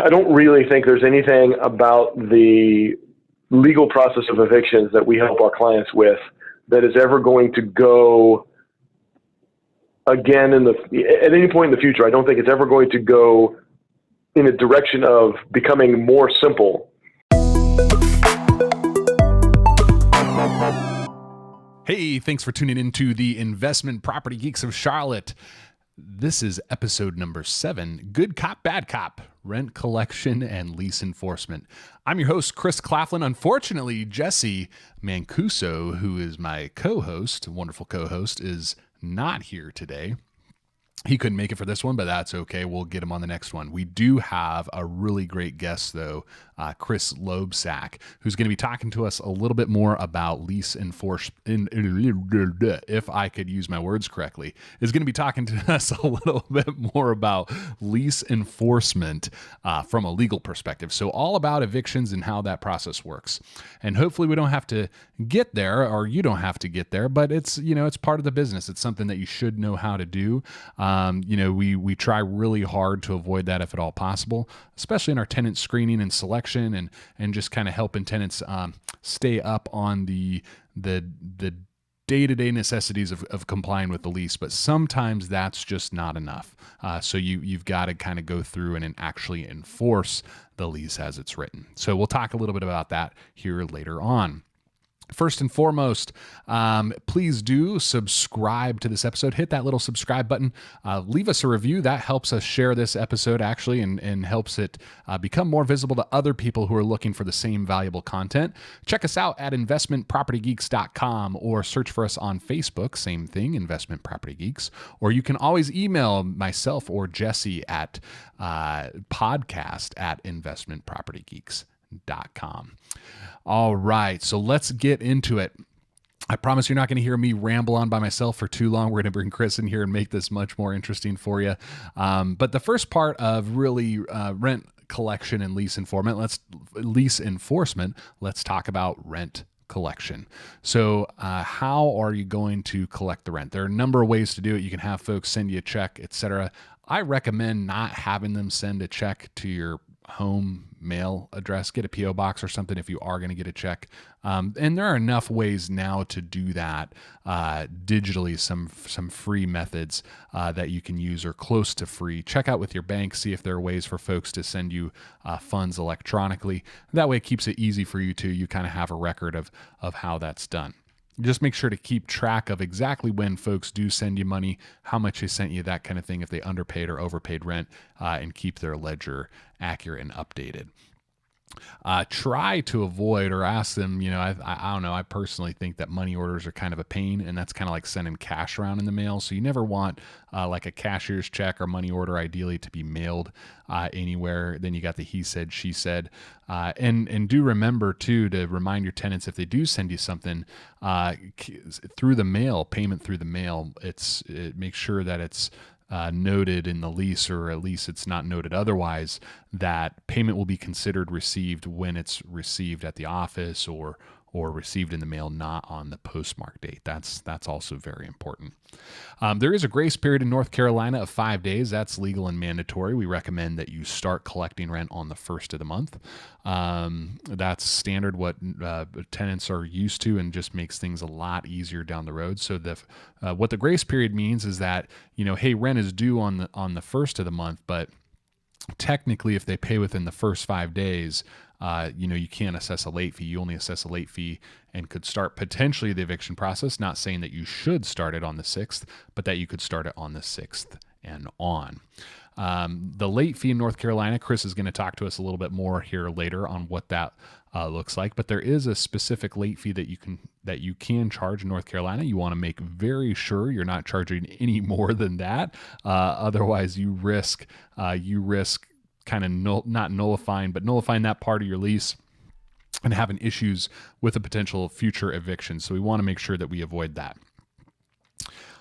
I don't really think there's anything about the legal process of evictions that we help our clients with that is ever going to go again at any point in the future. I don't think it's ever going to go in a direction of becoming more simple. Hey, thanks for tuning into the Investment Property Geeks of Charlotte. This is episode number 7, Good Cop, Bad Cop, Rent Collection and Lease Enforcement. I'm your host, Chris Claflin. Unfortunately, Jesse Mancuso, who is my co-host, wonderful co-host, is not here today. He couldn't make it for this one, but that's okay. We'll get him on the next one. We do have a really great guest, though, Chris Loebsack, who's going to be talking to us a little bit more about lease enforcement. If I could use my words correctly, is going to be talking to us a little bit more about lease enforcement from a legal perspective. So all about evictions and how that process works. And hopefully we don't have to get there, or you don't have to get there, but it's part of the business. It's something that you should know how to do. We try really hard to avoid that if at all possible, especially in our tenant screening and selection and just kind of helping tenants stay up on the day-to-day necessities of complying with the lease. But sometimes that's just not enough. So you've got to kind of go through and actually enforce the lease as it's written. So we'll talk a little bit about that here later on. First and foremost, please do subscribe to this episode. Hit that little subscribe button. Leave us a review. That helps us share this episode actually and helps it become more visible to other people who are looking for the same valuable content. Check us out at investmentpropertygeeks.com or search for us on Facebook. Same thing, Investment Property Geeks. Or you can always email myself or Jesse at podcast@investmentpropertygeeks.com. All right, so let's get into it. I promise you're not going to hear me ramble on by myself for too long. We're going to bring Chris in here and make this much more interesting for you. But the first part of really rent collection and lease enforcement, let's talk about rent collection. So how are you going to collect the rent? There are a number of ways to do it. You can have folks send you a check, etc. I recommend not having them send a check to your home mail address. Get a PO box or something if you are going to get a check. And there are enough ways now to do that digitally, some free methods that you can use or close to free. Check out with your bank, see if there are ways for folks to send you funds electronically. That way it keeps it easy for you too. You kind of have a record of how that's done. Just make sure to keep track of exactly when folks do send you money, how much they sent you, that kind of thing, if they underpaid or overpaid rent, and keep their ledger accurate and updated. Try to avoid or ask them, I don't know, I personally think that money orders are kind of a pain, and that's kind of like sending cash around in the mail. So you never want like a cashier's check or money order ideally to be mailed anywhere. Then you got the he said, she said. And do remember too to remind your tenants if they do send you something through the mail, payment through the mail, make sure that it's noted in the lease, or at least it's not noted otherwise, that payment will be considered received when it's received at the office or received in the mail, not on the postmark date. That's also very important. There is a grace period in North Carolina of 5 days. That's legal and mandatory. We recommend that you start collecting rent on the first of the month. That's standard what tenants are used to, and just makes things a lot easier down the road. So what the grace period means is that, hey, rent is due on the first of the month, but technically if they pay within the first 5 days, you can't assess a late fee. You only assess a late fee and could start potentially the eviction process. Not saying that you should start it on the 6th, but that you could start it on the 6th and on. The late fee in North Carolina, Chris is going to talk to us a little bit more here later on what that looks like. But there is a specific late fee that you can charge in North Carolina. You want to make very sure you're not charging any more than that. Otherwise, you risk kind of not nullifying, but nullifying that part of your lease and having issues with a potential future eviction. So we want to make sure that we avoid that.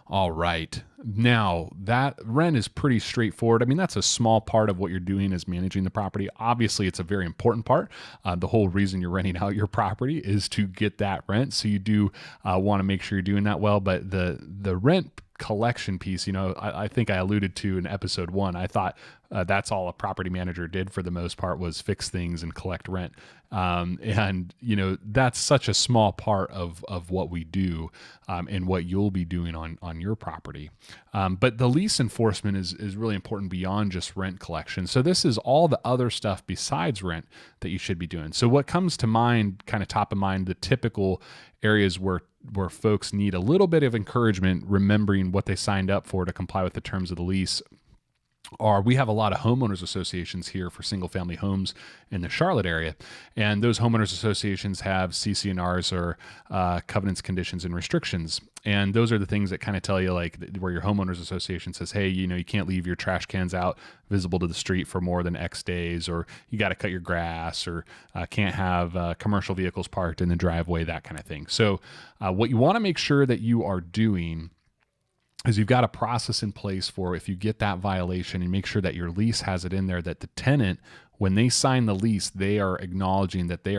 All right. Now, that rent is pretty straightforward. I mean, that's a small part of what you're doing is managing the property. Obviously, it's a very important part. The whole reason you're renting out your property is to get that rent. So you do want to make sure you're doing that well. But the rent collection piece, I think I alluded to in episode 1, I thought that's all a property manager did for the most part, was fix things and collect rent. And that's such a small part of what we do, and what you'll be doing on your property. But the lease enforcement is really important beyond just rent collection. So this is all the other stuff besides rent that you should be doing. So what comes to mind, kind of top of mind, the typical areas where folks need a little bit of encouragement, remembering what they signed up for to comply with the terms of the lease, we have a lot of homeowners associations here for single family homes in the Charlotte area. And those homeowners associations have CC&Rs, or covenants, conditions, and restrictions. And those are the things that kind of tell you, like, where your homeowners association says, hey, you can't leave your trash cans out visible to the street for more than X days, or you got to cut your grass, or can't have commercial vehicles parked in the driveway, that kind of thing. So what you want to make sure that you are doing is you've got a process in place for if you get that violation, and make sure that your lease has it in there that the tenant, when they sign the lease, they are acknowledging that they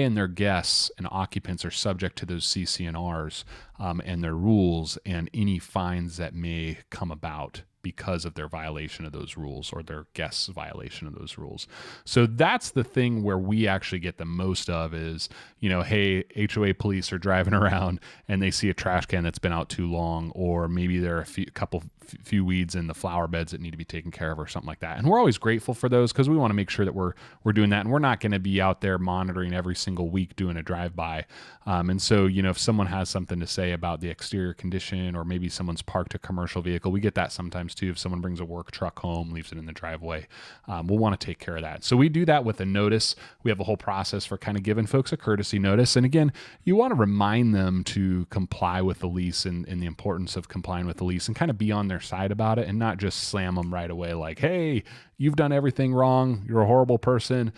and their guests and occupants are subject to those CC&Rs and their rules, and any fines that may come about because of their violation of those rules, or their guests' violation of those rules. So that's the thing where we actually get the most of is, hey, HOA police are driving around and they see a trash can that's been out too long, or maybe there are a few weeds in the flower beds that need to be taken care of, or something like that. And we're always grateful for those, because we want to make sure that we're doing that, and we're not going to be out there monitoring every single week doing a drive-by. And so, if someone has something to say about the exterior condition, or maybe someone's parked a commercial vehicle, we get that sometimes too. If someone brings a work truck home, leaves it in the driveway, we'll want to take care of that. So we do that with a notice. We have a whole process for kind of giving folks a courtesy notice. And again, you want to remind them to comply with the lease, and the importance of complying with the lease, and kind of be on their side about it, and not just slam them right away like, hey, you've done everything wrong, you're a horrible person,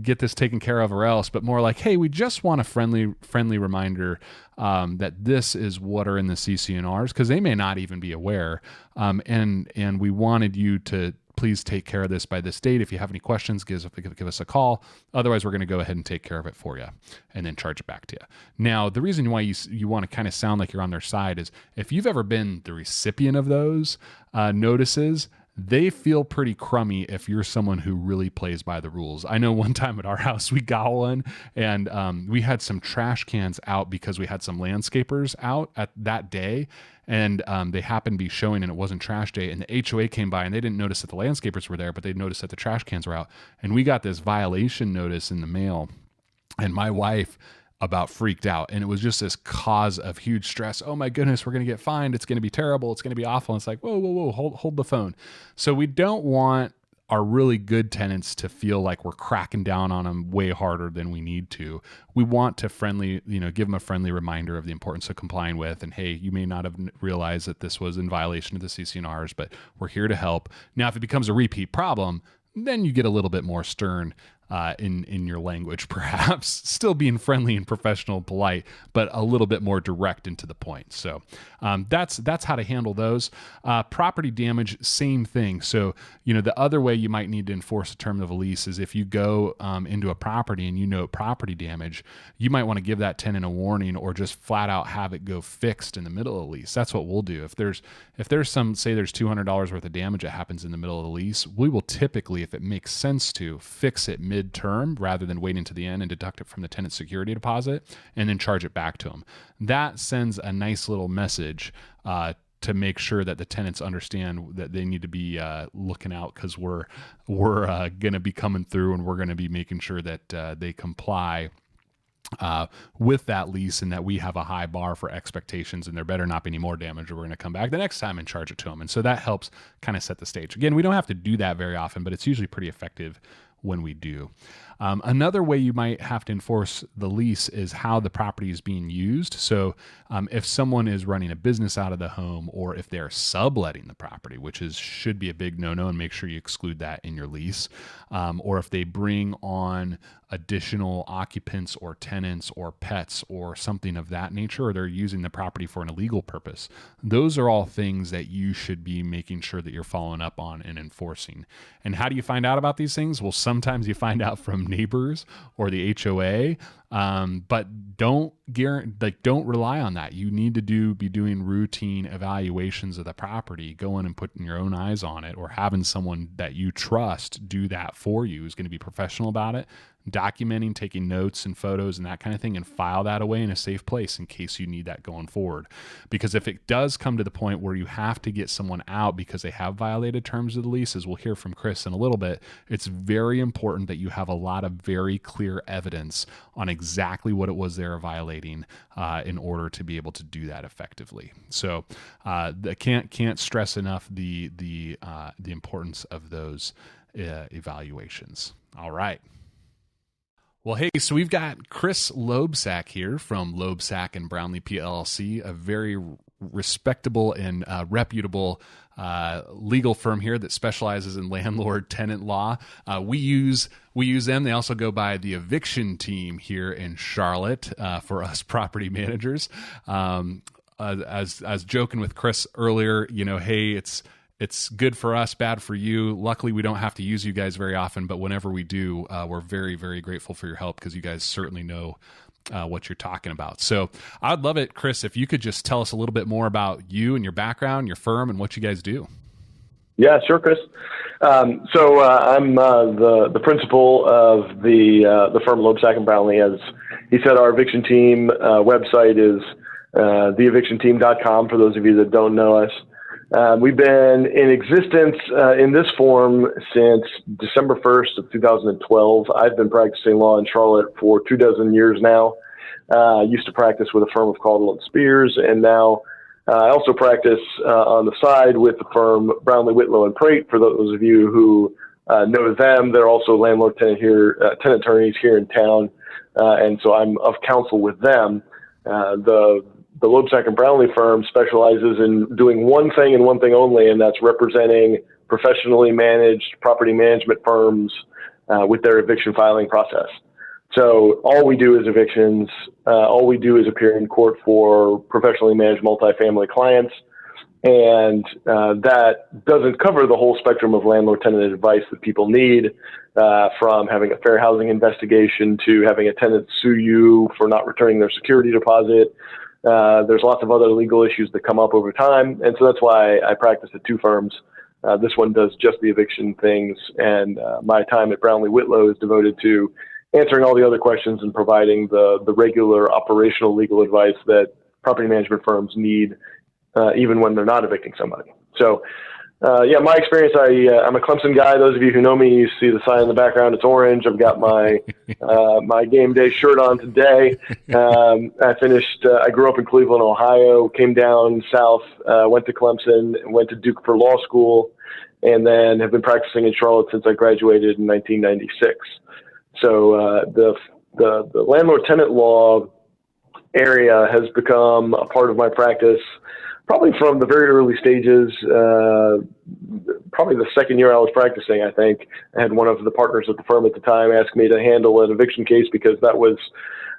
get this taken care of or else. But more like, hey, we just want a friendly reminder that this is what are in the CC&Rs, because they may not even be aware. And we wanted you to please take care of this by this date. If you have any questions, give us a call. Otherwise, we're going to go ahead and take care of it for you, and then charge it back to you. Now, the reason why you want to kind of sound like you're on their side is, if you've ever been the recipient of those notices, they feel pretty crummy if you're someone who really plays by the rules. I know one time at our house, we got one, and we had some trash cans out because we had some landscapers out at that day, and they happened to be showing, and it wasn't trash day, and the HOA came by, and they didn't notice that the landscapers were there, but they noticed that the trash cans were out, and we got this violation notice in the mail, and my wife about freaked out. And it was just this cause of huge stress. Oh my goodness, we're going to get fined. It's going to be terrible. It's going to be awful. And it's like, whoa, hold the phone. So we don't want our really good tenants to feel like we're cracking down on them way harder than we need to. We want to give them a friendly reminder of the importance of complying with, and hey, you may not have realized that this was in violation of the CC&Rs, but we're here to help. Now, if it becomes a repeat problem, then you get a little bit more stern in your language, perhaps still being friendly and professional and polite, but a little bit more direct and to the point. So that's how to handle those. Property damage, same thing. So, the other way you might need to enforce a term of a lease is if you go into a property and you note property damage, you might want to give that tenant a warning, or just flat out have it go fixed in the middle of the lease. That's what we'll do. If there's say there's $200 worth of damage that happens in the middle of the lease, we will typically, if it makes sense to, fix it mid-term rather than waiting to the end and deduct it from the tenant security deposit and then charge it back to them. That sends a nice little message to make sure that the tenants understand that they need to be looking out, because we're going to be coming through, and we're going to be making sure that they comply with that lease, and that we have a high bar for expectations, and there better not be any more damage, or we're going to come back the next time and charge it to them. And so that helps kind of set the stage. Again, we don't have to do that very often, but it's usually pretty effective when we do. Another way you might have to enforce the lease is how the property is being used. So if someone is running a business out of the home, or if they're subletting the property, which should be a big no-no, and make sure you exclude that in your lease, or if they bring on additional occupants or tenants or pets or something of that nature, or they're using the property for an illegal purpose. Those are all things that you should be making sure that you're following up on and enforcing. And how do you find out about these things? Well, Sometimes you find out from neighbors or the HOA, but don't rely on that. You need to be doing routine evaluations of the property, going and putting your own eyes on it, or having someone that you trust do that for you, who's going to be professional about it, documenting, taking notes and photos and that kind of thing, and file that away in a safe place in case you need that going forward. Because if it does come to the point where you have to get someone out because they have violated terms of the lease, as we'll hear from Chris in a little bit, it's very important that you have a lot of very clear evidence on exactly what it was they were violating in order to be able to do that effectively. So I can't stress enough the importance of those evaluations. All right. Well, hey, so we've got Chris Loebsack here from Loebsack and Brownlee PLLC, a very respectable and reputable legal firm here that specializes in landlord-tenant law. We use them. They also go by the eviction team here in Charlotte for us property managers. As joking with Chris earlier, hey, it's good for us, bad for you. Luckily, we don't have to use you guys very often, but whenever we do, we're very, very grateful for your help because you guys certainly know what you're talking about. So I'd love it, Chris, if you could just tell us a little bit more about you and your background, your firm, and what you guys do. Yeah, sure, Chris. So I'm the principal of the firm Loebsack and Brownlee. As he said, our eviction team website is theevictionteam.com for those of you that don't know us. We've been in existence in this form since December 1st of 2012. I've been practicing law in Charlotte for 24 years now. I used to practice with a firm of Caldwell and Spears, and now I also practice on the side with the firm Brownlee, Whitlow, and Prate. For those of you who know them, they're also landlord-tenant attorneys here in town, and so I'm of counsel with them. The Loebsack and Brownlee firm specializes in doing one thing and one thing only, and that's representing professionally managed property management firms with their eviction filing process. So all we do is evictions. All we do is appear in court for professionally managed multifamily clients. And that doesn't cover the whole spectrum of landlord-tenant advice that people need, from having a fair housing investigation to having a tenant sue you for not returning their security deposit. There's lots of other legal issues that come up over time. And so that's why I practice at two firms. This one does just the eviction things, and my time at Brownlee Whitlow is devoted to answering all the other questions and providing the regular operational legal advice that property management firms need, even when they're not evicting somebody. So, my experience, I'm a Clemson guy. Those of you who know me, you see the sign in the background. It's orange. I've got my my game day shirt on today. I grew up in Cleveland, Ohio, came down south, went to Clemson, went to Duke for law school, and then have been practicing in Charlotte since I graduated in 1996. So the landlord-tenant law area has become a part of my practice probably from the very early stages, probably the second year I was practicing, I think. I had one of the partners at the firm at the time ask me to handle an eviction case because that was,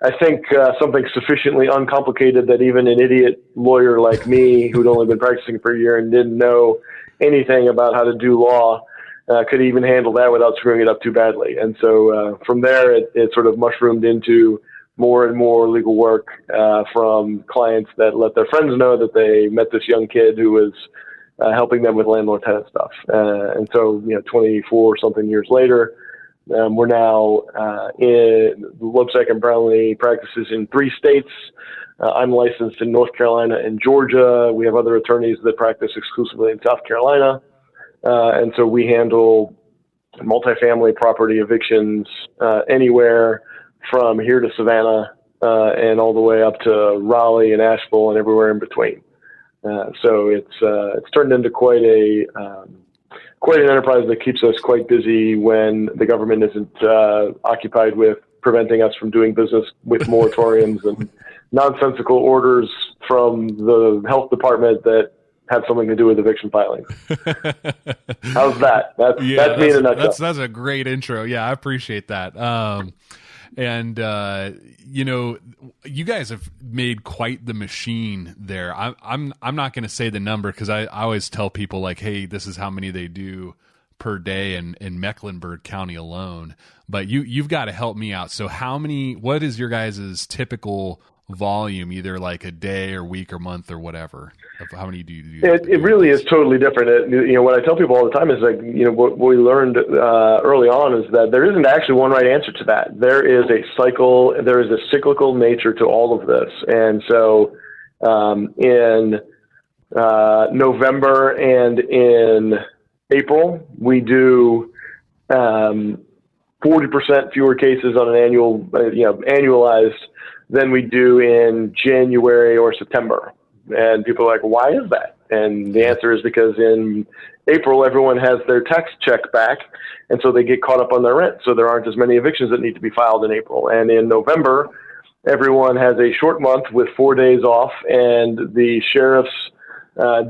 I think, something sufficiently uncomplicated that even an idiot lawyer like me, who'd only been practicing for a year and didn't know anything about how to do law, could even handle that without screwing it up too badly. And so from there, it sort of mushroomed into more and more legal work from clients that let their friends know that they met this young kid who was helping them with landlord-tenant stuff. And so, 24 something years later, we're now in Loebsack and Brownlee practices in 3 states. I'm licensed in North Carolina and Georgia. We have other attorneys that practice exclusively in South Carolina. And so we handle multifamily property evictions anywhere from here to Savannah and all the way up to Raleigh and Asheville and everywhere in between. So it's turned into quite an enterprise that keeps us quite busy when the government isn't occupied with preventing us from doing business with moratoriums and nonsensical orders from the health department that have something to do with eviction filings. How's that? That's me in a nutshell. That's a great intro. Yeah, I appreciate that. And you guys have made quite the machine there. I'm not going to say the number because I always tell people like, hey, this is how many they do per day in Mecklenburg County alone, but you've got to help me out. So what is your guys' typical volume, either like a day or week or month or whatever? Of how many do you do? It really is totally different. What I tell people all the time is what we learned early on is that there isn't actually one right answer to that. There is a cyclical nature to all of this. And so in November and in April, we do 40% fewer cases on an annualized than we do in January or September. And people are like, why is that? And the answer is because in April, everyone has their tax check back, and so they get caught up on their rent. So there aren't as many evictions that need to be filed in April. And in November, everyone has a short month with 4 days off, and the sheriffs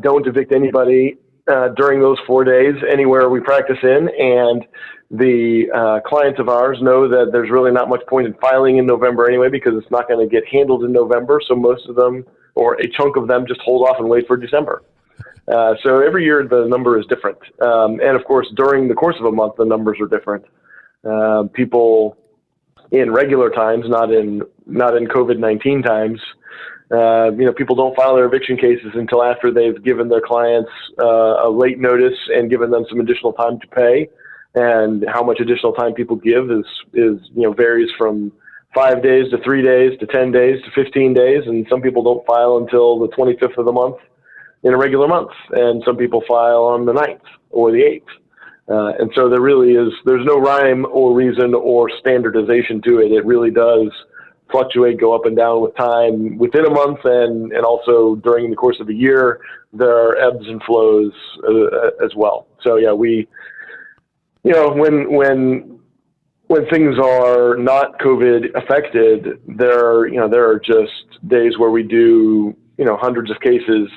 don't evict anybody during those 4 days anywhere we practice in. And the clients of ours know that there's really not much point in filing in November anyway, because it's not going to get handled in November. So most of them, or a chunk of them, just hold off and wait for December. So every year the number is different. And of course, during the course of a month, the numbers are different. People in regular times, not in COVID-19 times, people don't file their eviction cases until after they've given their clients a late notice and given them some additional time to pay. And how much additional time people give is varies from 5 days to 3 days to 10 days to 15 days. And some people don't file until the 25th of the month in a regular month. And some people file on the 9th or the 8th. And so there's no rhyme or reason or standardization to it. It really does fluctuate, go up and down with time within a month. And also during the course of a year, there are ebbs and flows as well. So yeah, when things are not COVID affected, there are just days where we do, hundreds of cases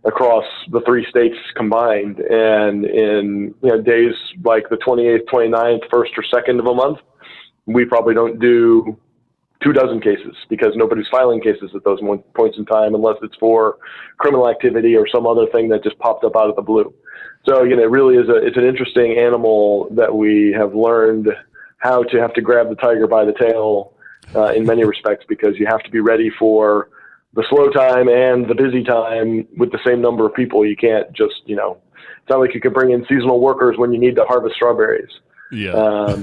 across the 3 states combined. And in, days like the 28th, 29th, 1st or 2nd of a month, we probably don't do 24 cases because nobody's filing cases at those points in time, unless it's for criminal activity or some other thing that just popped up out of the blue. So, it really is it's an interesting animal that we have learned how to have to grab the tiger by the tail in many respects, because you have to be ready for the slow time and the busy time with the same number of people. You can't just, it's not like you can bring in seasonal workers when you need to harvest strawberries. Yeah.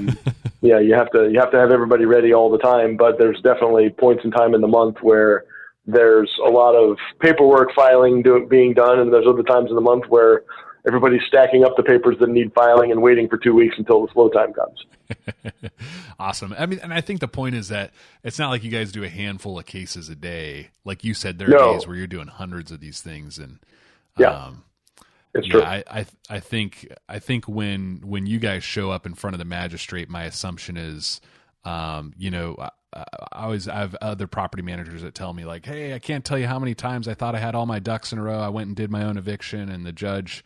Yeah, you have to have everybody ready all the time, but there's definitely points in time in the month where there's a lot of paperwork being done, and there's other times in the month where everybody's stacking up the papers that need filing and waiting for 2 weeks until the slow time comes. Awesome. I mean, and I think the point is that it's not like you guys do a handful of cases a day. Like you said, there are days where you're doing hundreds of these things. And it's true. I think when you guys show up in front of the magistrate, my assumption is, I have other property managers that tell me like, hey, I can't tell you how many times I thought I had all my ducks in a row. I went and did my own eviction, and the judge,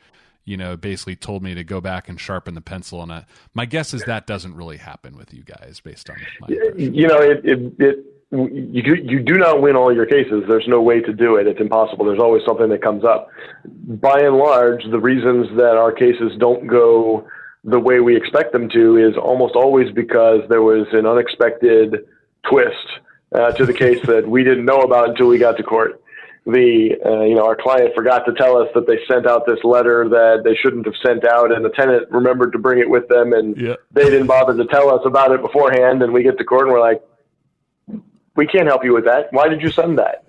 basically told me to go back and sharpen the pencil. And my guess is that doesn't really happen with you guys based on my impression. You do not win all your cases. There's no way to do it. It's impossible. There's always something that comes up. By and large, the reasons that our cases don't go the way we expect them to is almost always because there was an unexpected twist to the case that we didn't know about until we got to court. Our client forgot to tell us that they sent out this letter that they shouldn't have sent out, and the tenant remembered to bring it with them, and they didn't bother to tell us about it beforehand. And we get to court and we're like, we can't help you with that. Why did you send that?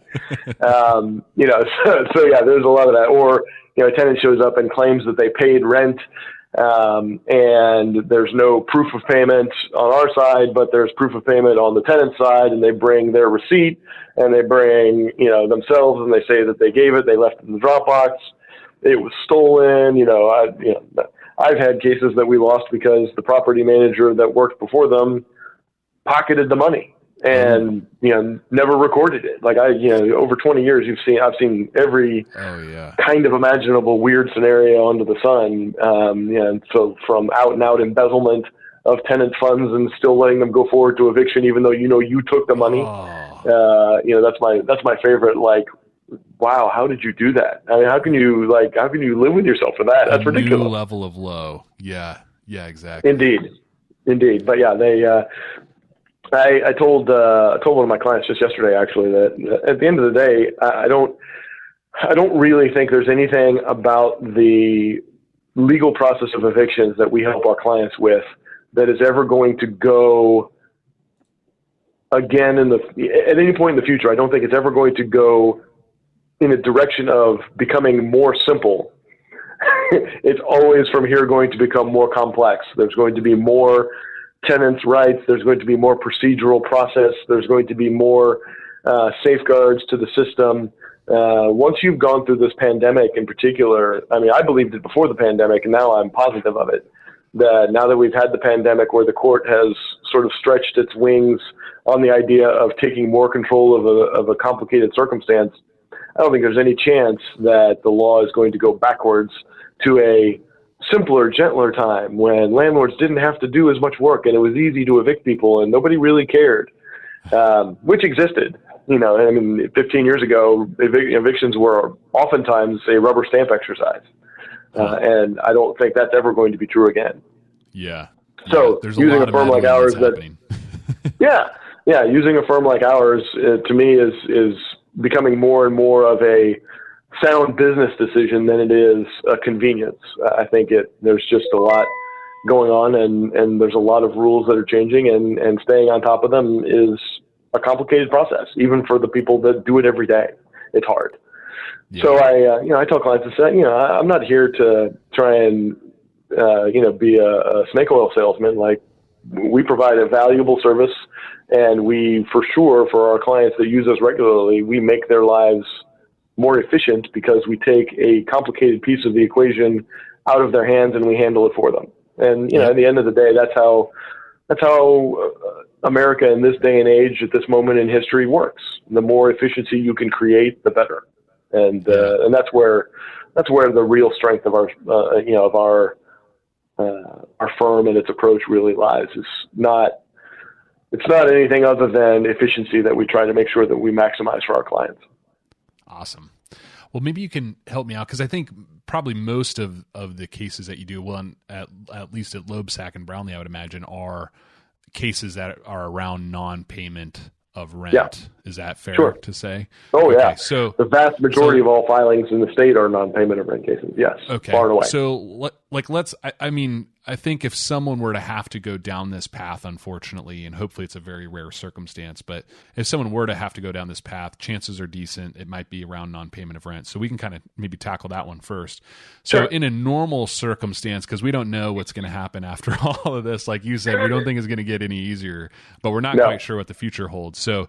So yeah, there's a lot of that. Or, a tenant shows up and claims that they paid rent, and there's no proof of payment on our side, but there's proof of payment on the tenant's side, and they bring their receipt and they bring, themselves, and they say that they gave it, they left it in the Dropbox, it was stolen. I've had cases that we lost because the property manager that worked before them pocketed the money and never recorded it. Like over 20 years, I've seen every kind of imaginable weird scenario under the sun. And so from out and out embezzlement of tenant funds and still letting them go forward to eviction, even though you took the money. That's my favorite. Like wow, how did you do that? I mean, how can you live with yourself for that? That's ridiculous. New level of low. Yeah. Yeah, exactly. Indeed. But yeah, I told one of my clients just yesterday, actually, that at the end of the day, I don't really think there's anything about the legal process of evictions that we help our clients with that is ever going to go again at any point in the future. I don't think it's ever going to go in a direction of becoming more simple. It's always from here going to become more complex. There's going to be more tenants' rights. There's going to be more procedural process. There's going to be more safeguards to the system. Once you've gone through this pandemic in particular, I mean, I believed it before the pandemic, and now I'm positive of it. That now that we've had the pandemic where the court has sort of stretched its wings on the idea of taking more control of a complicated circumstance, I don't think there's any chance that the law is going to go backwards to a simpler, gentler time when landlords didn't have to do as much work and it was easy to evict people and nobody really cared, which existed. You know, I mean, 15 years ago, evictions were oftentimes a rubber stamp exercise. And I don't think that's ever going to be true again. Yeah. So there's using a a firm like ours using a firm like ours to me is becoming more and more of a sound business decision than it is a convenience. I think there's just a lot going on and there's a lot of rules that are changing and staying on top of them is a complicated process, even for the people that do it every day. It's hard. Yeah. So I tell clients to say, I'm not here to try and, be a snake oil salesman. Like, we provide a valuable service, and we, for sure, for our clients that use us regularly, we make their lives more efficient because we take a complicated piece of the equation out of their hands and we handle it for them. And, at the end of the day, that's how America in this day and age, at this moment in history, works. The more efficiency you can create, the better. And that's where the real strength of our firm and its approach really lies. It's not anything other than efficiency that we try to make sure that we maximize for our clients. Awesome. Well, maybe you can help me out, because I think probably most of the cases that you do, well, at least at Loebsack and Brownlee, I would imagine, are cases that are around non-payment of rent. Yeah. Is that fair to say? Oh, okay, yeah. So the vast majority of all filings in the state are non-payment of rent cases. Yes. Okay. Far and away. So I think if someone were to have to go down this path, unfortunately, and hopefully it's a very rare circumstance, but if someone were to have to go down this path, chances are decent it might be around non-payment of rent. So we can kind of maybe tackle that one first. So in a normal circumstance, because we don't know what's going to happen after all of this, like you said, we don't think it's going to get any easier, but we're not quite sure what the future holds. So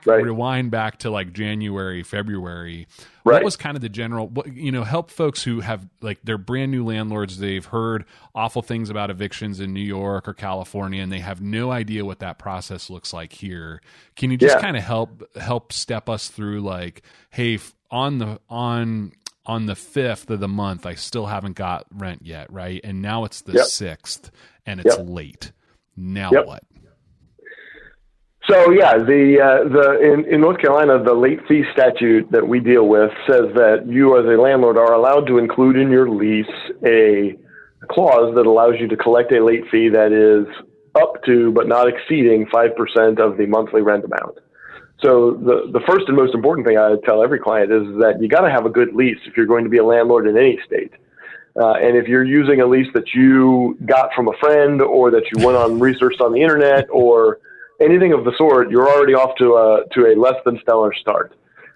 rewind back to like January, February. Right. What was kind of the general, help folks who have, like, they're brand new landlords. They've heard awful things about evictions in New York or California, and they have no idea what that process looks like here. Can you just kind of help step us through, like, hey, on the 5th of the month, I still haven't got rent yet, right? And now it's the 6th and it's late. Now what? So in North Carolina, the late fee statute that we deal with says that you as a landlord are allowed to include in your lease a clause that allows you to collect a late fee that is up to but not exceeding 5% of the monthly rent amount. So the first and most important thing I tell every client is that you got to have a good lease if you're going to be a landlord in any state. And if you're using a lease that you got from a friend or that you went on researched on the internet or anything of the sort, you're already off to a less than stellar start.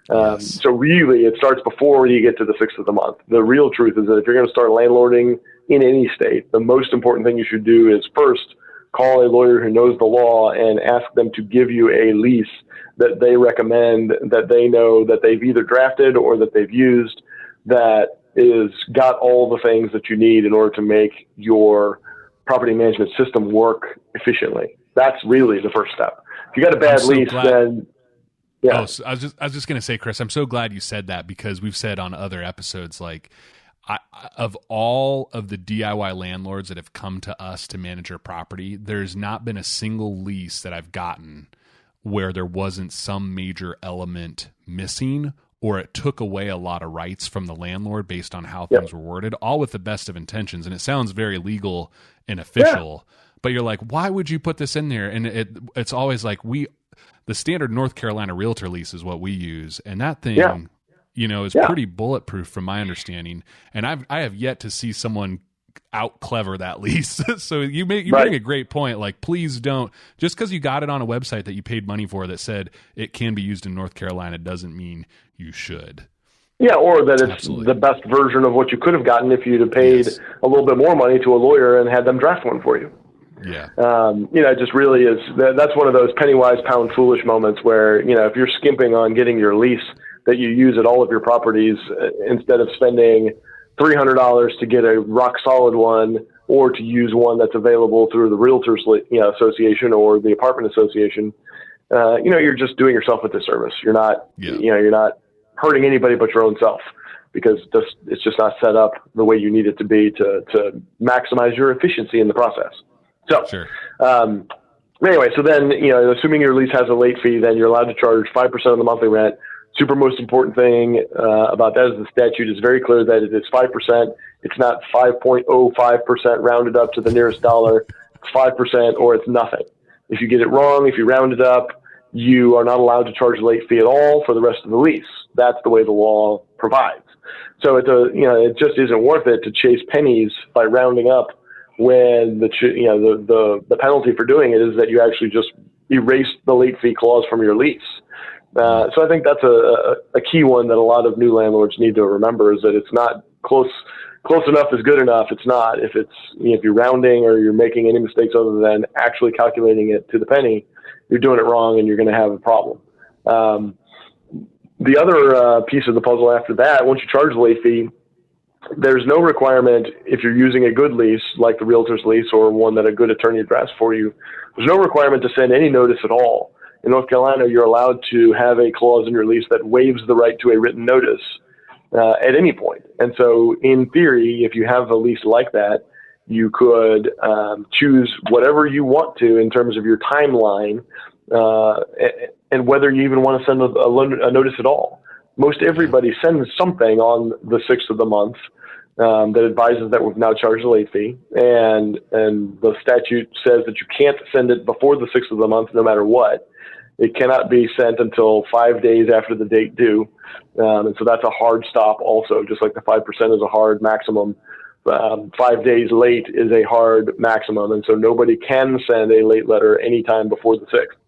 So really, it starts before you get to the 6th of the month. The real truth is that if you're going to start landlording in any state, the most important thing you should do is first call a lawyer who knows the law and ask them to give you a lease that they recommend, that they know that they've either drafted or that they've used, that is got all the things that you need in order to make your property management system work efficiently. That's really the first step. If you got a bad lease, then Oh, so I was just going to say, Chris, I'm so glad you said that, because we've said on other episodes, like, of all of the DIY landlords that have come to us to manage our property, there's not been a single lease that I've gotten where there wasn't some major element missing or it took away a lot of rights from the landlord based on how things were worded, all with the best of intentions. And it sounds very legal and official, but you're like, why would you put this in there? And it's always like the standard North Carolina realtor lease is what we use. And that thing, is pretty bulletproof from my understanding. And I have yet to see someone out clever that lease. So you bring a great point. Like, please don't, just because you got it on a website that you paid money for that said it can be used in North Carolina doesn't mean you should. Yeah, or that it's the best version of what you could have gotten if you'd have paid a little bit more money to a lawyer and had them draft one for you. Yeah. It just really is. That's one of those penny wise, pound foolish moments where, if you're skimping on getting your lease that you use at all of your properties instead of spending $300 to get a rock solid one, or to use one that's available through the realtors association or the apartment association, you're just doing yourself a disservice. You're not, you're not hurting anybody but your own self, because it's just not set up the way you need it to be to maximize your efficiency in the process. So, anyway, so then, assuming your lease has a late fee, then you're allowed to charge 5% of the monthly rent. Super most important thing about that is the statute is very clear that it is 5%. It's not 5.05% rounded up to the nearest dollar. It's 5% or it's nothing. If you get it wrong, if you round it up, you are not allowed to charge a late fee at all for the rest of the lease. That's the way the law provides. So it just isn't worth it to chase pennies by rounding up, when the penalty for doing it is that you actually just erase the late fee clause from your lease. So I think that's a key one that a lot of new landlords need to remember, is that it's not close enough is good enough. It's not. If you're rounding or you're making any mistakes other than actually calculating it to the penny, you're doing it wrong and you're going to have a problem. The other piece of the puzzle after that, once you charge the late fee, there's no requirement, if you're using a good lease like the realtor's lease or one that a good attorney drafts for you, there's no requirement to send any notice at all. In North Carolina, you're allowed to have a clause in your lease that waives the right to a written notice at any point. And so in theory, if you have a lease like that, you could choose whatever you want to in terms of your timeline and whether you even want to send a notice at all. Most everybody sends something on the 6th of the month that advises that we've now charged a late fee. And the statute says that you can't send it before the 6th of the month no matter what. It cannot be sent until 5 days after the date due. And so that's a hard stop also, just like the 5% is a hard maximum. 5 days late is a hard maximum. And so nobody can send a late letter anytime before the 6th.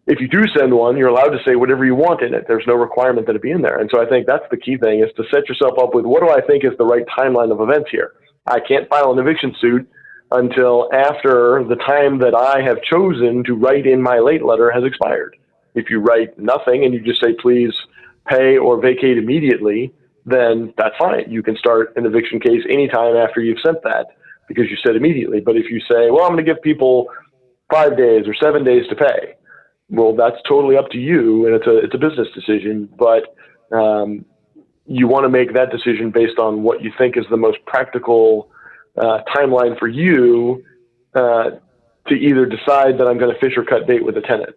If you do send one, you're allowed to say whatever you want in it. There's no requirement that it be in there. And so I think that's the key thing, is to set yourself up with, what do I think is the right timeline of events here? I can't file an eviction suit until after the time that I have chosen to write in my late letter has expired. If you write nothing and you just say, please pay or vacate immediately, then that's fine. You can start an eviction case anytime after you've sent that, because you said immediately. But if you say, well, I'm going to give people 5 days or 7 days to pay, well, that's totally up to you, and it's a business decision. But you want to make that decision based on what you think is the most practical timeline for you to either decide that I'm going to fish or cut bait with a tenant.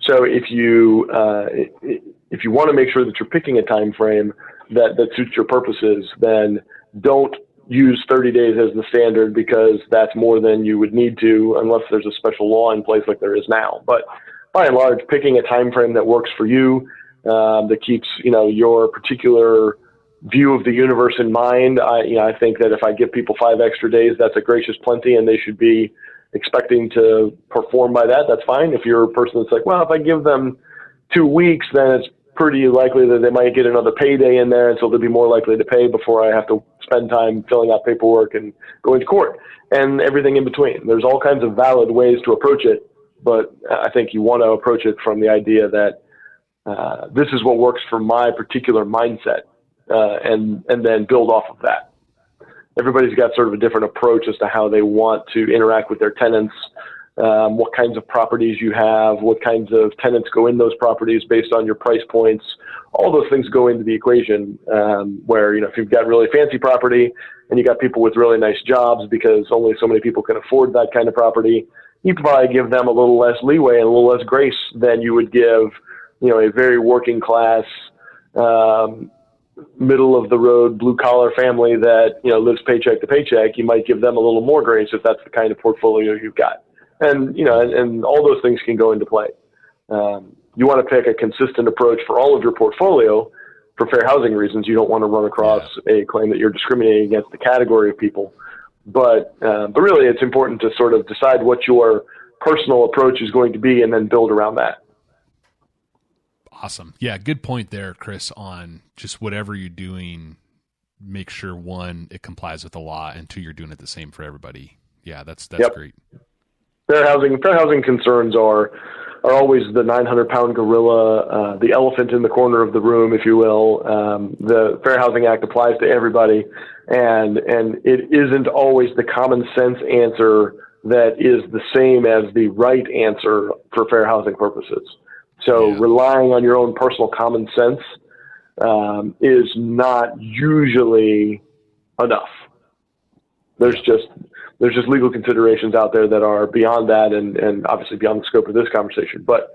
So if you want to make sure that you're picking a time frame that suits your purposes, then don't use 30 days as the standard, because that's more than you would need to unless there's a special law in place like there is now. But by and large, picking a time frame that works for you, that keeps your particular view of the universe in mind. I think that if I give people 5 extra days, that's a gracious plenty, and they should be expecting to perform by that. That's fine. If you're a person that's like, well, if I give them 2 weeks, then it's pretty likely that they might get another payday in there, and so they'll be more likely to pay before I have to spend time filling out paperwork and going to court and everything in between. There's all kinds of valid ways to approach it, but I think you want to approach it from the idea that this is what works for my particular mindset, and then build off of that. Everybody's got sort of a different approach as to how they want to interact with their tenants, what kinds of properties you have, what kinds of tenants go in those properties based on your price points. All those things go into the equation, where, if you've got really fancy property and you got people with really nice jobs because only so many people can afford that kind of property, you can probably give them a little less leeway and a little less grace than you would give a very working class, middle of the road, blue collar family that, lives paycheck to paycheck, you might give them a little more grace if that's the kind of portfolio you've got. And, and all those things can go into play. You want to pick a consistent approach for all of your portfolio for fair housing reasons. You don't want to run across a claim that you're discriminating against the category of people. But really, it's important to sort of decide what your personal approach is going to be and then build around that. Awesome. Yeah, good point there, Chris, on just whatever you're doing, make sure, one, it complies with the law, and two, you're doing it the same for everybody. Yeah, that's great. Fair housing concerns are always the 900-pound gorilla, the elephant in the corner of the room, if you will. The Fair Housing Act applies to everybody, and it isn't always the common sense answer that is the same as the right answer for fair housing purposes. So relying on your own personal common sense is not usually enough. There's just legal considerations out there that are beyond that, and obviously beyond the scope of this conversation. But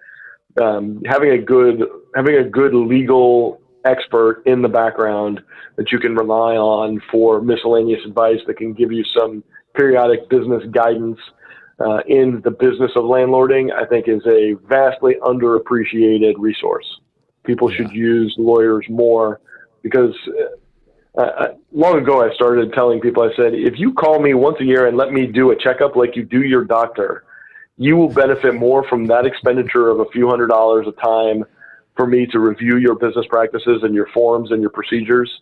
having a good legal expert in the background that you can rely on for miscellaneous advice that can give you some periodic business guidance in the business of landlording, I think, is a vastly underappreciated resource. People should use lawyers more, because long ago I started telling people, I said, if you call me once a year and let me do a checkup like you do your doctor, you will benefit more from that expenditure of a few $100s a time for me to review your business practices and your forms and your procedures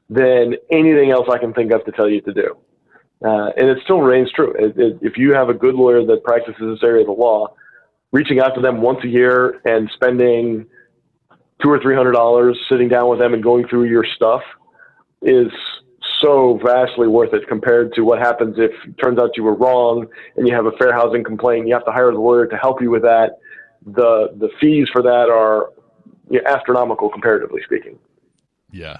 than anything else I can think of to tell you to do. And it still remains true. If you have a good lawyer that practices this area of the law, reaching out to them once a year and spending $200 or $300 sitting down with them and going through your stuff is so vastly worth it compared to what happens if it turns out you were wrong and you have a fair housing complaint. You have to hire the lawyer to help you with that. The fees for that are astronomical, comparatively speaking. Yeah.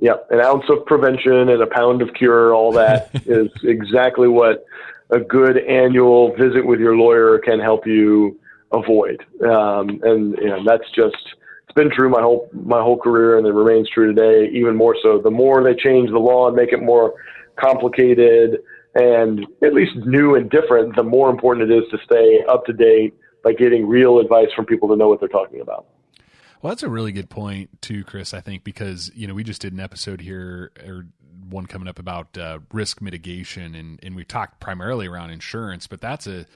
Yeah, an ounce of prevention and a pound of cure, all that is exactly what a good annual visit with your lawyer can help you avoid. And that's just, it's been true my whole career, and it remains true today, even more so. The more they change the law and make it more complicated and at least new and different, the more important it is to stay up to date by getting real advice from people that know what they're talking about. Well, that's a really good point too, Chris, I think, because, we just did an episode here, or one coming up, about risk mitigation, and we talked primarily around insurance, but that's a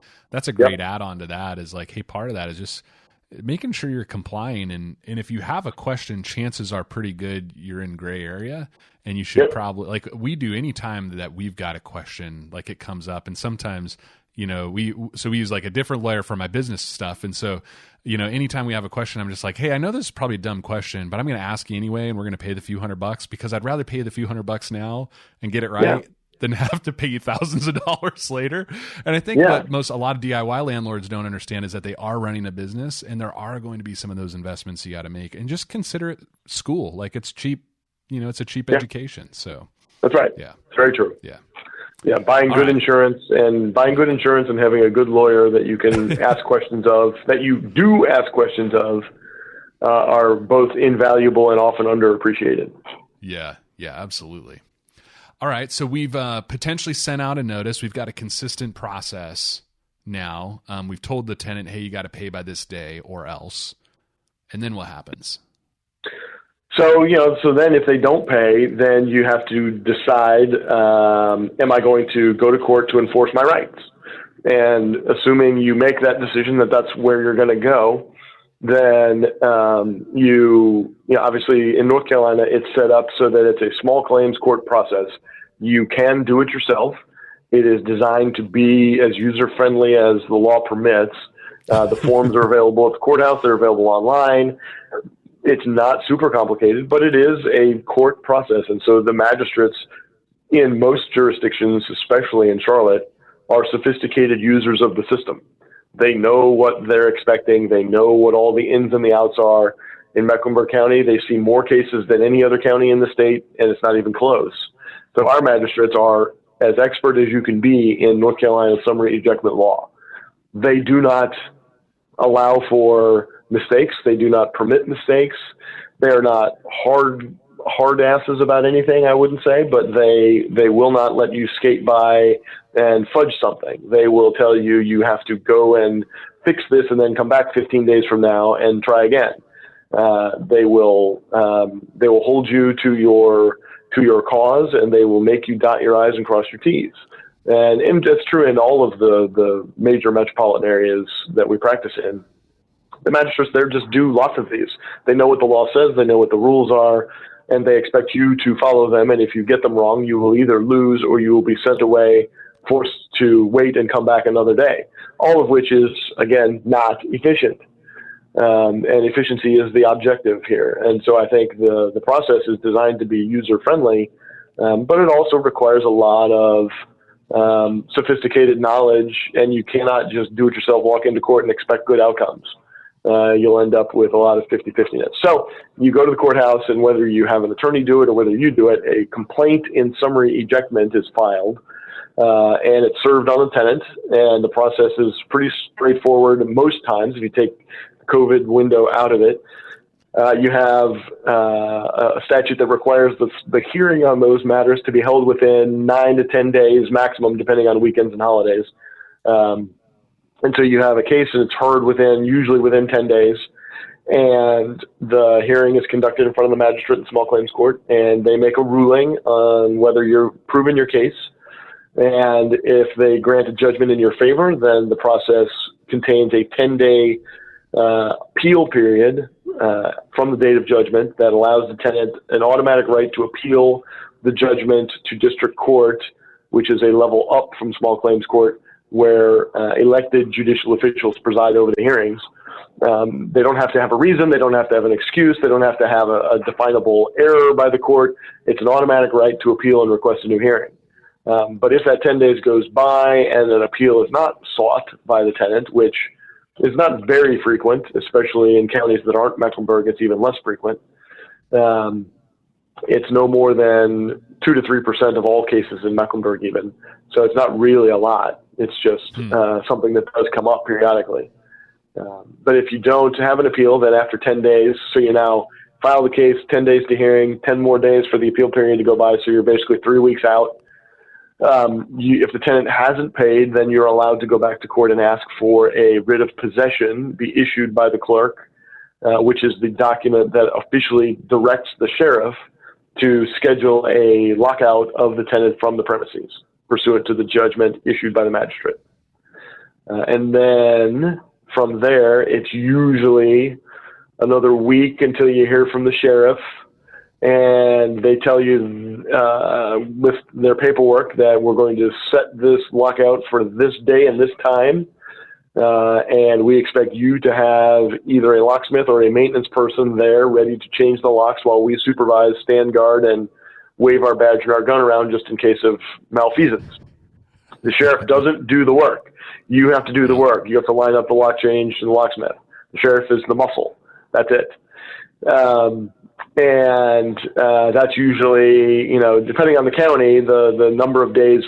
great add-on to that, is like, hey, part of that is just making sure you're complying. And if you have a question, chances are pretty good you're in gray area, and you should probably, like we do anytime that we've got a question, like it comes up. And sometimes, we use like a different lawyer for my business stuff. And so, anytime we have a question, I'm just like, hey, I know this is probably a dumb question, but I'm going to ask you anyway, and we're going to pay the few $100, because I'd rather pay the few $100 now and get it right than have to pay you thousands of dollars later. And I think what a lot of DIY landlords don't understand is that they are running a business, and there are going to be some of those investments you got to make, and just consider it school. Like, it's cheap, it's a cheap education. So that's right. Yeah. It's very true. Yeah. Yeah, buying good insurance and having a good lawyer that you can ask questions of, that you do ask questions of, are both invaluable and often underappreciated. Yeah, absolutely. All right, so we've potentially sent out a notice. We've got a consistent process now. We've told the tenant, hey, you got to pay by this day or else. And then what happens? So, so then if they don't pay, then you have to decide, am I going to go to court to enforce my rights? And assuming you make that decision that that's where you're going to go, then obviously in North Carolina, it's set up so that it's a small claims court process. You can do it yourself. It is designed to be as user-friendly as the law permits. The forms are available at the courthouse. They're available online. It's not super complicated, but it is a court process. And so the magistrates in most jurisdictions, especially in Charlotte, are sophisticated users of the system. They know what they're expecting. They know what all the ins and the outs are. In Mecklenburg County, they see more cases than any other county in the state, and it's not even close. So our magistrates are as expert as you can be in North Carolina summary ejectment law. They do not allow for mistakes. They do not permit mistakes. They are not hard asses about anything, I wouldn't say, but they will not let you skate by and fudge something. They will tell you you have to go and fix this and then come back 15 days from now and try again. They will hold you to your cause, and they will make you dot your I's and cross your T's. And that's true in all of the major metropolitan areas that we practice in. The magistrates there just do lots of these. They know what the law says, they know what the rules are, and they expect you to follow them. And if you get them wrong, you will either lose or you will be sent away, forced to wait and come back another day. All of which is, again, not efficient. And efficiency is the objective here. And so I think the process is designed to be user-friendly, but it also requires a lot of sophisticated knowledge, and you cannot just do it yourself, walk into court and expect good outcomes. You'll end up with a lot of 50-50ness. So you go to the courthouse, and whether you have an attorney do it or whether you do it, a complaint in summary ejectment is filed, and it's served on the tenant, and the process is pretty straightforward most times if you take the COVID window out of it. You have a statute that requires the hearing on those matters to be held within 9 to 10 days maximum, depending on weekends and holidays. And so you have a case and it's heard usually within 10 days. And the hearing is conducted in front of the magistrate in small claims court, and they make a ruling on whether you're proven your case. And if they grant a judgment in your favor, then the process contains a 10-day appeal period from the date of judgment that allows the tenant an automatic right to appeal the judgment to district court, which is a level up from small claims court, where elected judicial officials preside over the hearings. They don't have to have a reason. They don't have to have an excuse. They don't have to have a definable error by the court. It's an automatic right to appeal and request a new hearing. But if that 10 days goes by and an appeal is not sought by the tenant, which is not very frequent, especially in counties that aren't Mecklenburg, it's even less frequent. It's no more than 2 to 3% of all cases in Mecklenburg even. So it's not really a lot. It's just something that does come up periodically. But if you don't have an appeal, then after 10 days, so you now file the case, 10 days to hearing, 10 more days for the appeal period to go by, so you're basically 3 weeks out. If the tenant hasn't paid, then you're allowed to go back to court and ask for a writ of possession be issued by the clerk, which is the document that officially directs the sheriff to schedule a lockout of the tenant from the premises, pursuant to the judgment issued by the magistrate. And then from there, it's usually another week until you hear from the sheriff, and they tell you with their paperwork that we're going to set this lockout for this day and this time, and we expect you to have either a locksmith or a maintenance person there ready to change the locks while we supervise, stand guard, and wave our badge and our gun around just in case of malfeasance. The sheriff doesn't do the work. You have to do the work. You have to line up the lock change and the locksmith. The sheriff is the muscle. That's it. And that's usually, depending on the county, the number of days